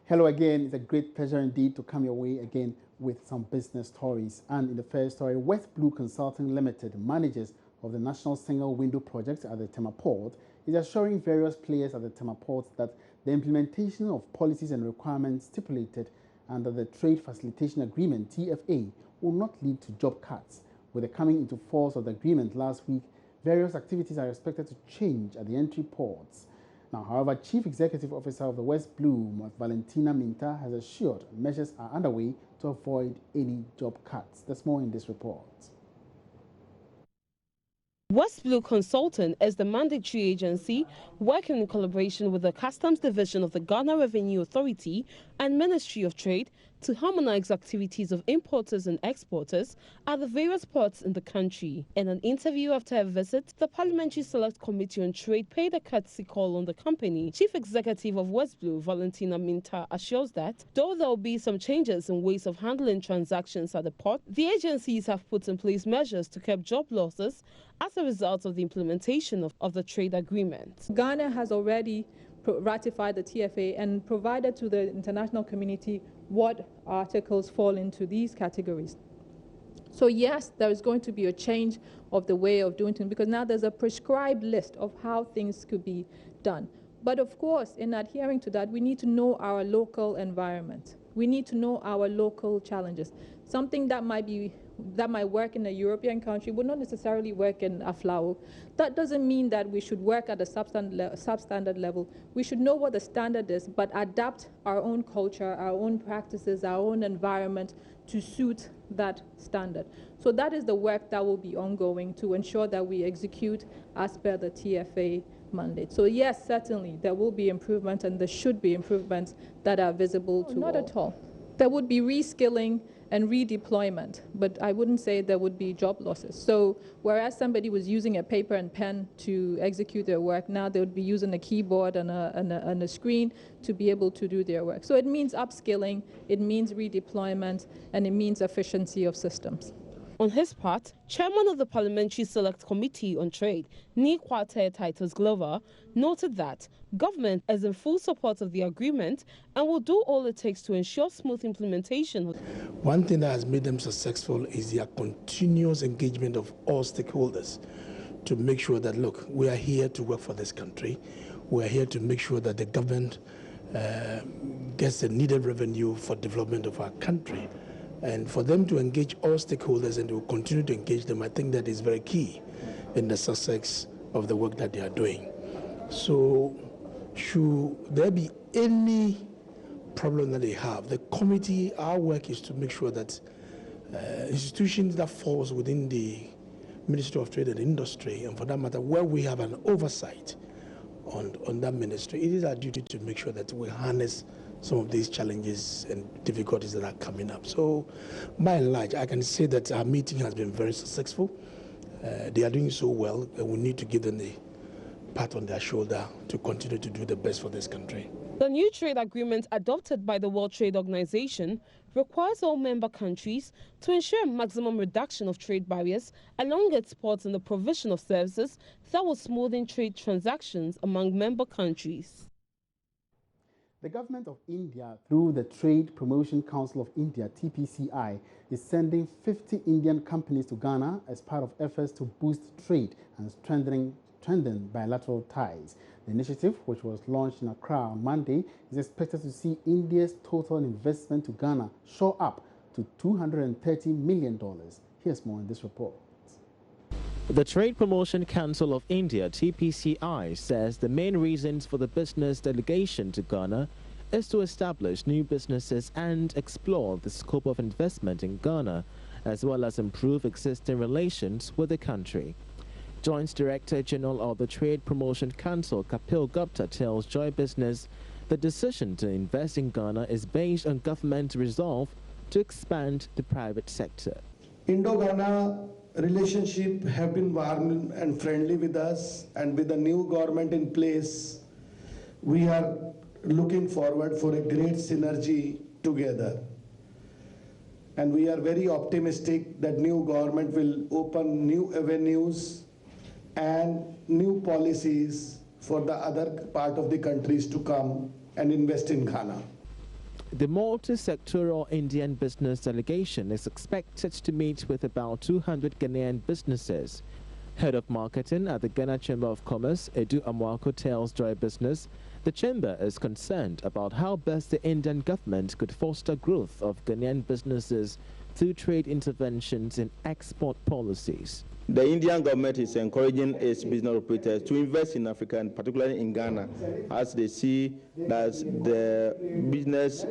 Hello again. It's a great pleasure indeed to come your way again with some business stories. And in the first story, West Blue Consulting Limited, managers of the National Single Window Project at the Tema Port, is assuring various players at the Tema Port that the implementation of policies and requirements stipulated under the Trade Facilitation Agreement, TFA, will not lead to job cuts. With the coming into force of the agreement last week, various activities are expected to change at the entry ports. Now, however, Chief Executive Officer of the West Blue, Valentina Minta, has assured measures are underway to avoid any job cuts. There's more in this report. West Blue Consulting is the mandatory agency working in collaboration with the Customs Division of the Ghana Revenue Authority and Ministry of Trade to harmonize activities of importers and exporters at the various ports in the country. In an interview after a visit, the Parliamentary Select Committee on Trade paid a courtesy call on the company. Chief Executive of West Blue, Valentina Minta, assures that though there will be some changes in ways of handling transactions at the port, the agencies have put in place measures to curb job losses as a result of the implementation of the trade agreement. Ghana has already ratified the TFA and provided to the international community what articles fall into these categories. So yes, there is going to be a change of the way of doing things because now there's a prescribed list of how things could be done. But of course, in adhering to that, we need to know our local environment. We need to know our local challenges. Something that might work in a European country would not necessarily work in Aflao. That doesn't mean that we should work at a substandard level. We should know what the standard is, but adapt our own culture, our own practices, our own environment to suit that standard. So that is the work that will be ongoing to ensure that we execute as per the TFA mandate. So yes, certainly there will be improvements and there should be improvements that are visible to all. Not at all. There would be reskilling and redeployment, but I wouldn't say there would be job losses. So whereas somebody was using a paper and pen to execute their work, now they would be using a keyboard and a screen to be able to do their work. So it means upskilling, it means redeployment, and it means efficiency of systems. On his part, Chairman of the Parliamentary Select Committee on Trade, Nikwate Titus Glover, noted that government is in full support of the agreement and will do all it takes to ensure smooth implementation. One thing that has made them successful is their continuous engagement of all stakeholders to make sure that, look, we are here to work for this country. We are here to make sure that the government gets the needed revenue for development of our country. And for them to engage all stakeholders and to continue to engage them, I think that is very key in the success of the work that they are doing. So should there be any problem that they have, the committee, our work is to make sure that institutions that falls within the Ministry of Trade and Industry, and for that matter, where we have an oversight on that ministry, it is our duty to make sure that we harness some of these challenges and difficulties that are coming up. So by and large, I can say that our meeting has been very successful. They are doing so well, and we need to give them the pat on their shoulder to continue to do the best for this country. The new trade agreement adopted by the World Trade Organization requires all member countries to ensure maximum reduction of trade barriers along its ports and the provision of services that will smoothen trade transactions among member countries. The government of India, through the Trade Promotion Council of India, TPCI, is sending 50 Indian companies to Ghana as part of efforts to boost trade and strengthen bilateral ties. The initiative, which was launched in Accra on Monday, is expected to see India's total investment to Ghana shore up to $230 million. Here's more in this report. The Trade Promotion Council of India, TPCI, says the main reasons for the business delegation to Ghana is to establish new businesses and explore the scope of investment in Ghana, as well as improve existing relations with the country. Joint Director General of the Trade Promotion Council, Kapil Gupta, tells Joy Business the decision to invest in Ghana is based on government resolve to expand the private sector. Indo-Ghana relationship have been warm and friendly with us, and with the new government in place, we are looking forward for a great synergy together. And we are very optimistic that new government will open new avenues and new policies for the other part of the countries to come and invest in Ghana. The multi-sectoral Indian business delegation is expected to meet with about 200 Ghanaian businesses. Head of marketing at the Ghana Chamber of Commerce, Edu Amwako, tells Joy Business the chamber is concerned about how best the Indian government could foster growth of Ghanaian businesses through trade interventions in export policies. The Indian government is encouraging its business operators to invest in Africa, and particularly in Ghana, as they see that the business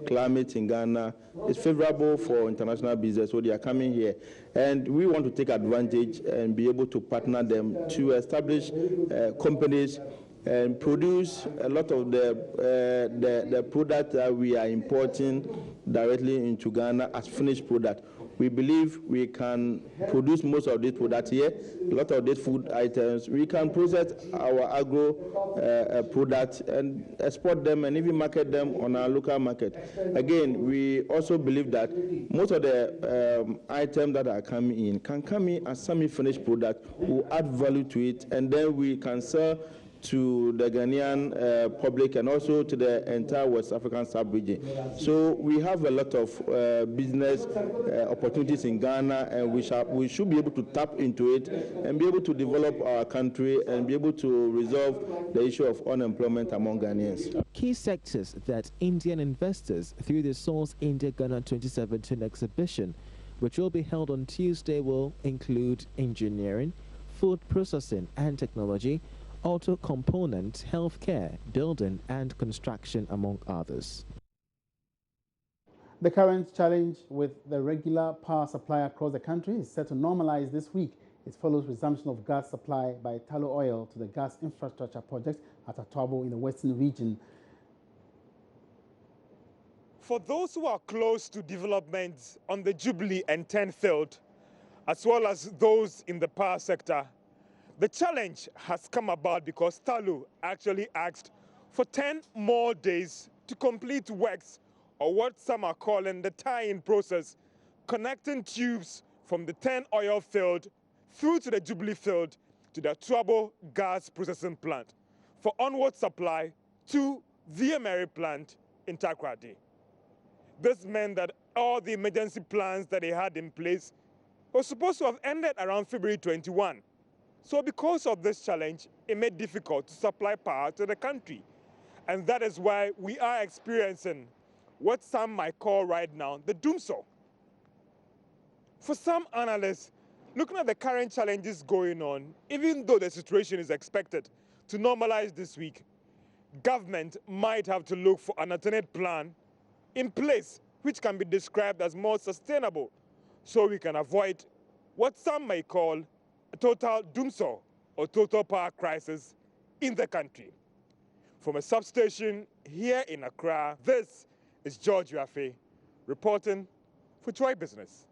climate in Ghana is favorable for international business, so they are coming here. And we want to take advantage and be able to partner them to establish companies and produce a lot of the product that we are importing directly into Ghana as finished product. We believe we can produce most of these products here, a lot of these food items. We can process our agro products and export them and even market them on our local market. Again, we also believe that most of the items that are coming in can come in as semi-finished product. We'll add value to it, and then we can sell to the Ghanaian public and also to the entire West African sub-region. So we have a lot of business opportunities in Ghana, and we should be able to tap into it and be able to develop our country and be able to resolve the issue of unemployment among Ghanaians. Key sectors that Indian investors through the Source India Ghana 2017 exhibition, which will be held on Tuesday, will include engineering, food processing and technology, auto components, healthcare, building and construction, among others. The current challenge with the regular power supply across the country is set to normalize this week. It follows resumption of gas supply by Tullow Oil to the gas infrastructure project at Atuabo in the western region. For those who are close to developments on the Jubilee and 10 field, as well as those in the power sector, the challenge has come about because Tullow actually asked for 10 more days to complete works, or what some are calling the tie-in process, connecting tubes from the 10 oil field through to the Jubilee field to the Atuabo gas processing plant for onward supply to the Emery plant in Takoradi. This meant that all the emergency plans that they had in place were supposed to have ended around February 21. So because of this challenge, it made it difficult to supply power to the country. And that is why we are experiencing what some might call right now the doomsaw. For some analysts, looking at the current challenges going on, even though the situation is expected to normalize this week, government might have to look for an alternate plan in place which can be described as more sustainable, so we can avoid what some may call a total doomsaw or total power crisis in the country. From a substation here in Accra, this is George Yafe reporting for Joy Business.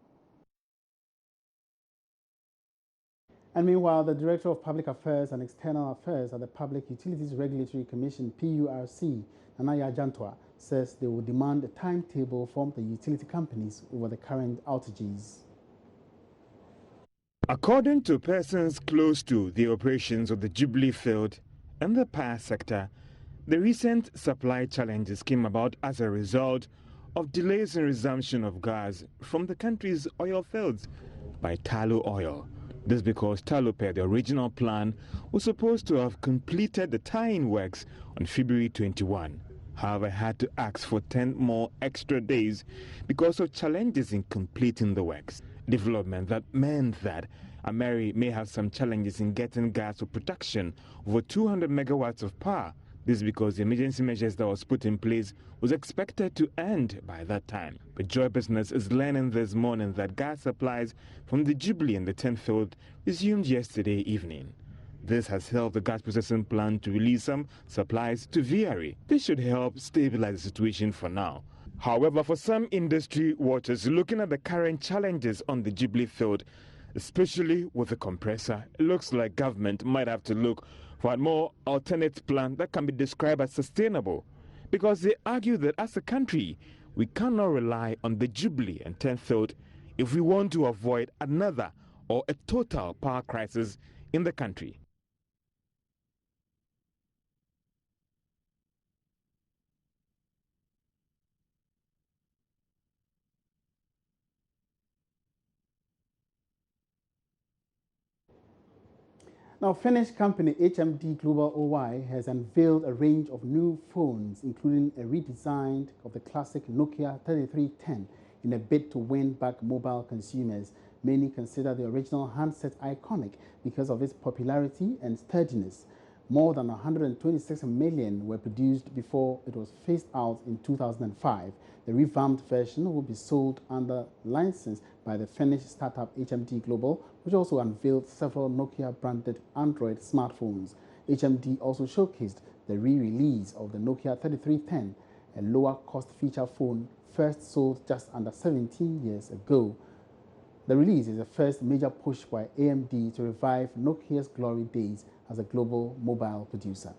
And meanwhile, the Director of Public Affairs and External Affairs at the Public Utilities Regulatory Commission, PURC, Nanaya Jantwa, says they will demand a timetable from the utility companies over the current outages. According to persons close to the operations of the Jubilee field and the power sector, the recent supply challenges came about as a result of delays in resumption of gas from the country's oil fields by Tullow Oil. This because Tullow, per the original plan, was supposed to have completed the tie-in works on February 21. However, had to ask for 10 more extra days because of challenges in completing the works. Development that meant that Emery may have some challenges in getting gas for production over 200 megawatts of power. This because the emergency measures that was put in place was expected to end by that time. But Joy Business is learning this morning that gas supplies from the Jubilee and the 10th field resumed yesterday evening. This has helped the gas processing plant to release some supplies to VRA. This should help stabilize the situation for now. However, for some industry watchers looking at the current challenges on the Jubilee field, especially with the compressor, it looks like government might have to look for a more alternate plan that can be described as sustainable, because they argue that as a country, we cannot rely on the Jubilee and 10th field if we want to avoid another or a total power crisis in the country. Now, Finnish company HMD Global OY has unveiled a range of new phones, including a redesign of the classic Nokia 3310 in a bid to win back mobile consumers. Many consider the original handset iconic because of its popularity and sturdiness. More than 126 million were produced before it was phased out in 2005. The revamped version will be sold under license by the Finnish startup HMD Global, which also unveiled several Nokia-branded Android smartphones. HMD also showcased the re-release of the Nokia 3310, a lower-cost feature phone first sold just under 17 years ago. The release is the first major push by AMD to revive Nokia's glory days as a global mobile producer.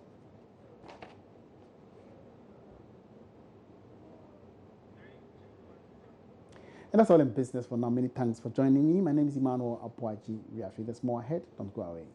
And that's all in business for now. Many thanks for joining me. My name is Emmanuel Apuaji. There's more ahead. Don't go away.